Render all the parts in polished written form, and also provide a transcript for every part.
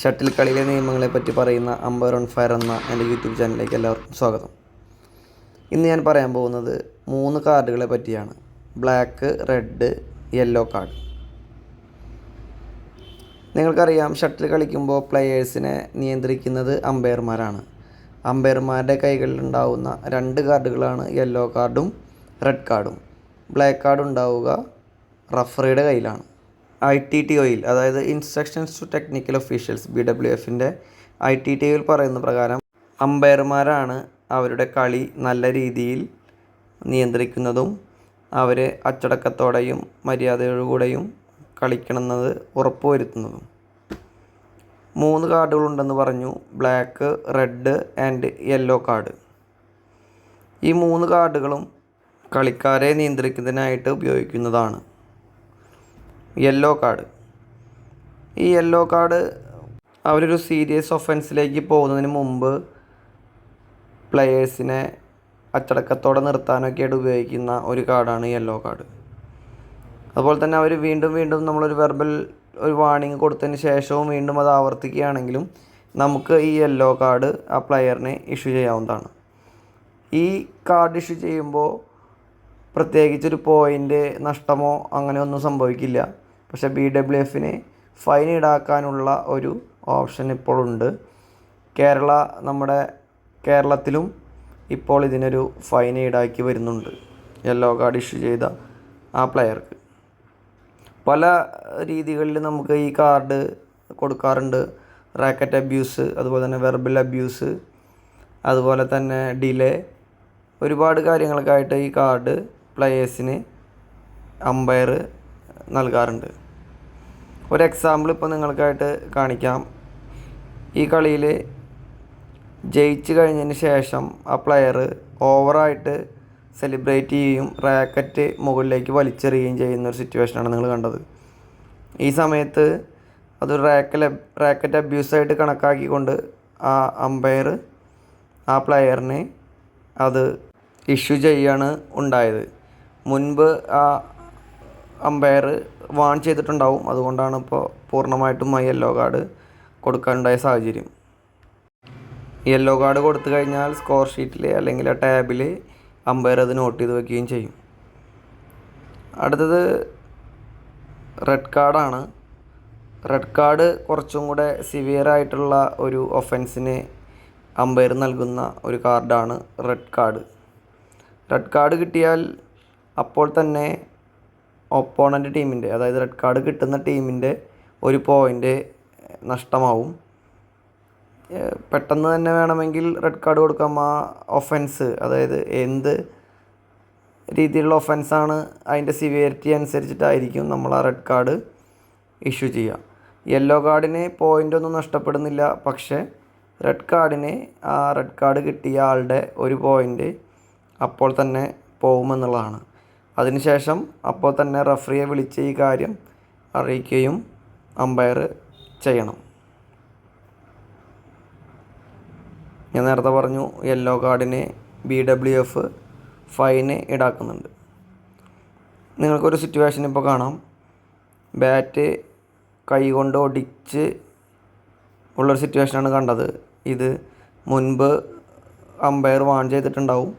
Shuttle കളിയിലെ നിയമങ്ങളെപ്പറ്റി പറയുന്ന umpire on fire എന്ന എൻ്റെ യൂട്യൂബ് ചാനലിലേക്ക് എല്ലാവർക്കും സ്വാഗതം. ഇന്ന് ഞാൻ പറയാൻ പോകുന്നത് 3 കാർഡുകളെ പറ്റിയാണ്. Black, red, yellow card. നിങ്ങൾക്കറിയാം, ഷട്ടിൽ കളിക്കുമ്പോൾ പ്ലെയേഴ്സിനെ നിയന്ത്രിക്കുന്നത് അമ്പയർമാരാണ്. അമ്പയർമാരുടെ കൈകളിലുണ്ടാവുന്ന 2 കാർഡുകളാണ് യെല്ലോ കാർഡും റെഡ് കാർഡും. ബ്ലാക്ക് കാർഡ് ഉണ്ടാവുക റഫറിയുടെ കയ്യിലാണ്. ITTOയിൽ, അതായത് ഇൻസ്ട്രക്ഷൻസ് ടു ടെക്നിക്കൽ ഒഫീഷ്യൽസ്, BWFൻ്റെ ITTOയിൽ പറയുന്ന പ്രകാരം അമ്പയർമാരാണ് അവരുടെ കളി നല്ല രീതിയിൽ നിയന്ത്രിക്കുന്നതും അവരെ അച്ചടക്കത്തോടെയും മര്യാദയോടുകൂടെയും കളിക്കണമെന്നത് ഉറപ്പുവരുത്തുന്നതും. 3 കാർഡുകളുണ്ടെന്ന് പറഞ്ഞു. Black, red and yellow card. ഈ 3 കാർഡുകളും കളിക്കാരെ നിയന്ത്രിക്കുന്നതിനായിട്ട് ഉപയോഗിക്കുന്നതാണ്. Yellow card. ഈ യെല്ലോ കാർഡ് അവരൊരു സീരിയസ് ഒഫൻസിലേക്ക് പോകുന്നതിന് മുമ്പ് പ്ലെയേഴ്സിനെ അച്ചടക്കത്തോടെ നിർത്താനൊക്കെയായിട്ട് ഉപയോഗിക്കുന്ന ഒരു കാർഡാണ് യെല്ലോ കാർഡ്. അതുപോലെ തന്നെ അവർ വീണ്ടും നമ്മളൊരു ഒരു വാർണിംഗ് കൊടുത്തതിന് ശേഷവും വീണ്ടും അത് ആവർത്തിക്കുകയാണെങ്കിലും നമുക്ക് ഈ യെല്ലോ കാർഡ് ആ പ്ലെയറിനെ ഇഷ്യൂ ചെയ്യാവുന്നതാണ്. ഈ കാർഡ് ഇഷ്യൂ ചെയ്യുമ്പോൾ പ്രത്യേകിച്ചൊരു പോയിൻ്റ് നഷ്ടമോ അങ്ങനെയൊന്നും സംഭവിക്കില്ല. പക്ഷേ BWFന് ഫൈൻ ഈടാക്കാനുള്ള ഒരു ഓപ്ഷൻ ഇപ്പോഴുണ്ട്. നമ്മുടെ കേരളത്തിലും ഇപ്പോൾ ഇതിനൊരു ഫൈൻ ഈടാക്കി വരുന്നുണ്ട്, യെല്ലോ കാർഡ് ഇഷ്യൂ ചെയ്ത ആ പ്ലെയർക്ക്. പല രീതികളിൽ നമുക്ക് ഈ കാർഡ് കൊടുക്കാറുണ്ട്. റാക്കറ്റ് അബ്യൂസ്, അതുപോലെ തന്നെ വെർബൽ അബ്യൂസ്, അതുപോലെ തന്നെ ഡിലേ, ഒരുപാട് കാര്യങ്ങൾക്കായിട്ട് ഈ കാർഡ് പ്ലെയേഴ്സിന് അമ്പയർ നൽകാറുണ്ട്. ഒരു എക്സാമ്പിൾ ഇപ്പോൾ നിങ്ങൾക്കായിട്ട് കാണിക്കാം. ഈ കളിയിൽ ജയിച്ച് കഴിഞ്ഞതിന് ശേഷം ആ പ്ലെയർ ഓവറായിട്ട് സെലിബ്രേറ്റ് ചെയ്യുകയും റാക്കറ്റ് മുകളിലേക്ക് വലിച്ചെറിയുകയും ചെയ്യുന്ന ഒരു സിറ്റുവേഷനാണ് നിങ്ങൾ കണ്ടത്. ഈ സമയത്ത് അതൊരു റാക്കറ്റ് അബ്യൂസായിട്ട് കണക്കാക്കിക്കൊണ്ട് ആ അമ്പയർ ആ പ്ലെയറിനെ അത് ഇഷ്യൂ ചെയ്യാണ് ഉണ്ടായത്. മുൻപ് ആ അമ്പയർ വാൺ ചെയ്തിട്ടുണ്ടാവും. അതുകൊണ്ടാണ് ഇപ്പോൾ പൂർണ്ണമായിട്ടും ആ യെല്ലോ കാർഡ് കൊടുക്കാനുണ്ടായ സാഹചര്യം. യെല്ലോ കാർഡ് കൊടുത്തു കഴിഞ്ഞാൽ സ്കോർ ഷീറ്റിൽ അല്ലെങ്കിൽ ആ ടാബിൽ അമ്പയർ അത് നോട്ട് ചെയ്ത് വയ്ക്കുകയും ചെയ്യും. അടുത്തത് റെഡ് കാർഡാണ്. റെഡ് കാർഡ് കുറച്ചും കൂടെ സിവിയർ ആയിട്ടുള്ള ഒരു ഒഫൻസിന് അമ്പയർ നൽകുന്ന ഒരു കാർഡാണ് റെഡ് കാർഡ്. റെഡ് കാർഡ് കിട്ടിയാൽ അപ്പോൾ തന്നെ ഒപ്പോണൻ്റ് ടീമിൻ്റെ, അതായത് റെഡ് കാർഡ് കിട്ടുന്ന ടീമിൻ്റെ ഒരു പോയിൻ്റ് നഷ്ടമാവും. പെട്ടെന്ന് തന്നെ വേണമെങ്കിൽ റെഡ് കാർഡ് കൊടുക്കാം. ആ ഒഫൻസ്, അതായത് എന്ത് രീതിയിലുള്ള ഒഫൻസാണ് അതിൻ്റെ സിവിയറിറ്റി അനുസരിച്ചിട്ടായിരിക്കും നമ്മൾ ആ റെഡ് കാർഡ് ഇഷ്യൂ ചെയ്യുക. യെല്ലോ കാർഡിന് പോയിൻ്റൊന്നും നഷ്ടപ്പെടുന്നില്ല. പക്ഷേ റെഡ് കാർഡിന് ആ റെഡ് കാർഡ് കിട്ടിയ ആളുടെ ഒരു പോയിൻ്റ് അപ്പോൾ തന്നെ പോകുമെന്നുള്ളതാണ്. അതിനുശേഷം അപ്പോൾ തന്നെ റഫറിയെ വിളിച്ച് ഈ കാര്യം അറിയിക്കുകയും അമ്പയർ ചെയ്യണം. ഞാൻ നേരത്തെ പറഞ്ഞു, യെല്ലോ കാർഡിന് BWF ഫൈന് ഈടാക്കുന്നുണ്ട്. നിങ്ങൾക്കൊരു സിറ്റുവേഷൻ ഇപ്പോൾ കാണാം. ബാറ്റ് കൈ കൊണ്ട് ഒടിച്ച് ഉള്ളൊരു സിറ്റുവേഷനാണ് കണ്ടത്. ഇത് മുൻപ് അമ്പയർ വാൺ ചെയ്തിട്ടുണ്ടാവും.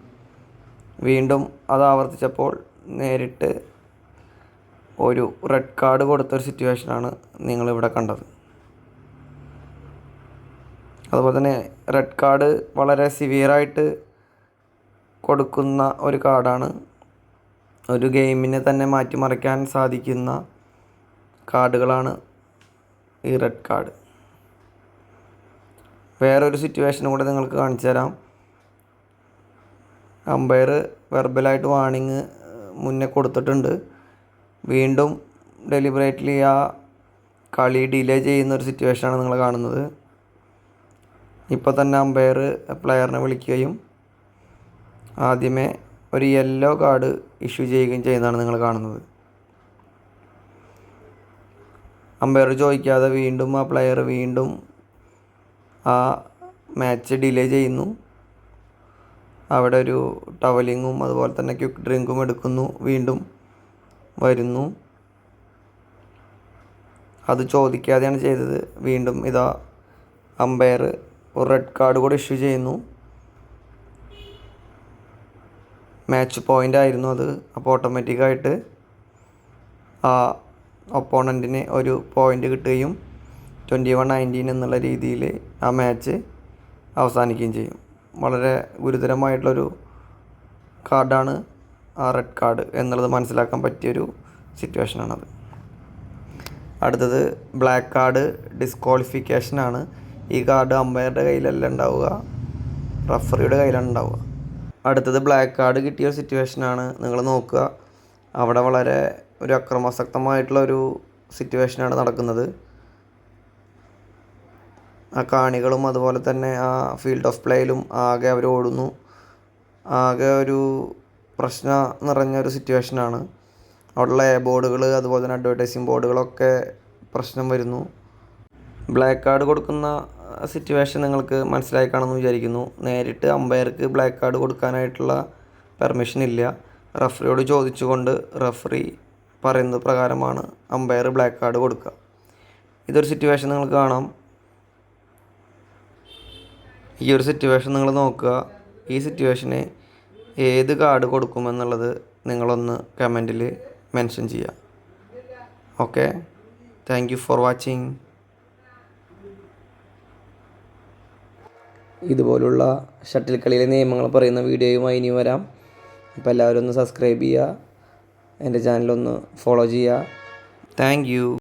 വീണ്ടും അത് ആവർത്തിച്ചപ്പോൾ നേരിട്ട് ഒരു റെഡ് കാർഡ് കൊടുത്തൊരു സിറ്റുവേഷനാണ് നിങ്ങളിവിടെ കണ്ടത്. അതുപോലെ തന്നെ റെഡ് കാർഡ് വളരെ സിവിയറായിട്ട് കൊടുക്കുന്ന ഒരു കാർഡാണ്. ഒരു ഗെയിമിനെ തന്നെ മാറ്റിമറിക്കാൻ സാധിക്കുന്ന കാർഡുകളാണ് ഈ റെഡ് കാർഡ്. വേറൊരു സിറ്റുവേഷനും കൂടെ നിങ്ങൾക്ക് കാണിച്ചു തരാം. അമ്പയർ വെർബലായിട്ട് വാർണിംഗ് മുന്നേ കൊടുത്തിട്ടുണ്ട്. വീണ്ടും ഡെലിബറേറ്റ്ലി ആ കളി ഡിലേ ചെയ്യുന്നൊരു സിറ്റുവേഷനാണ് നിങ്ങൾ കാണുന്നത്. ഇപ്പോൾ തന്നെ അമ്പയർ പ്ലെയറിനെ വിളിക്കുകയും ആദ്യമേ ഒരു യെല്ലോ കാർഡ് ഇഷ്യൂ ചെയ്യുകയും ചെയ്യുന്നതാണ് നിങ്ങൾ കാണുന്നത്. അമ്പയർ ചോദിക്കാതെ വീണ്ടും ആ പ്ലെയർ വീണ്ടും ആ മാച്ച് ഡിലേ ചെയ്യുന്നു. അവിടെ ഒരു ടവലിങ്ങും അതുപോലെ തന്നെ ക്വിക്ക് ഡ്രിങ്കും എടുക്കുന്നു. വീണ്ടും വരുന്നു. അത് ചോദിക്കാതെയാണ് ചെയ്തത്. വീണ്ടും ഇതാ അമ്പയർ ഒരു റെഡ് കാർഡ് കൂടി ഇഷ്യൂ ചെയ്യുന്നു. മാച്ച് പോയിൻ്റ് ആയിരുന്നു അത്. അപ്പോൾ ഓട്ടോമാറ്റിക്കായിട്ട് ആ ഒപ്പോണൻറ്റിന് ഒരു പോയിൻ്റ് കിട്ടുകയും 21-19 എന്നുള്ള രീതിയിൽ ആ മാച്ച് അവസാനിക്കുകയും ചെയ്യും. വളരെ ഗുരുതരമായിട്ടുള്ളൊരു കാർഡാണ് ആ റെഡ് കാർഡ് എന്നുള്ളത് മനസ്സിലാക്കാൻ പറ്റിയൊരു സിറ്റുവേഷനാണത്. അടുത്തത് ബ്ലാക്ക് കാർഡ് ഡിസ്ക്വാളിഫിക്കേഷനാണ്. ഈ കാർഡ് അമ്പയറുടെ കയ്യിലല്ല ഉണ്ടാവുക, റഫറിയുടെ കയ്യിലാണ് ഉണ്ടാവുക. അടുത്തത് ബ്ലാക്ക് കാർഡ് കിട്ടിയ സിറ്റുവേഷനാണ്. നിങ്ങൾ നോക്കുക, അവിടെ വളരെ ഒരു അക്രമാസക്തമായിട്ടുള്ള ഒരു സിറ്റുവേഷനാണ് നടക്കുന്നത്. ആ കാണികളും അതുപോലെ തന്നെ ആ ഫീൽഡ് ഓഫ് പ്ലേയിലും ആകെ അവർ ഓടുന്നു. ആകെ ഒരു പ്രശ്നം നിറഞ്ഞൊരു സിറ്റുവേഷനാണ്. അവിടെയുള്ള ബോർഡുകൾ അതുപോലെ തന്നെ അഡ്വർടൈസിങ് ബോർഡുകളൊക്കെ പ്രശ്നം വരുന്നു. ബ്ലാക്ക് കാർഡ് കൊടുക്കുന്ന സിറ്റുവേഷൻ നിങ്ങൾക്ക് മനസ്സിലായി കാണുമെന്ന് വിചാരിക്കുന്നു. നേരിട്ട് അമ്പയർക്ക് ബ്ലാക്ക് കാർഡ് കൊടുക്കാനായിട്ടുള്ള പെർമിഷൻ ഇല്ല. റഫറിയോട് ചോദിച്ചുകൊണ്ട് റഫറി പറയുന്നത് പ്രകാരമാണ് അമ്പയർ ബ്ലാക്ക് കാർഡ് കൊടുക്കുക. ഇതൊരു സിറ്റുവേഷൻ നിങ്ങൾക്ക് കാണാം. ഈ ഒരു സിറ്റുവേഷൻ നിങ്ങൾ നോക്കുക. ഈ സിറ്റുവേഷന് ഏത് കാർഡ് കൊടുക്കുമെന്നുള്ളത് നിങ്ങളൊന്ന് കമൻറ്റിൽ മെൻഷൻ ചെയ്യുക. Okay, thank you for watching. ഇതുപോലുള്ള ഷട്ടിൽ കളിയിലെ നിയമങ്ങൾ പറയുന്ന വീഡിയോയുമായി ഇനി വരാം. അപ്പോൾ എല്ലാവരും ഒന്ന് സബ്സ്ക്രൈബ് ചെയ്യുക, എൻ്റെ ചാനലൊന്ന് ഫോളോ ചെയ്യുക. Thank you.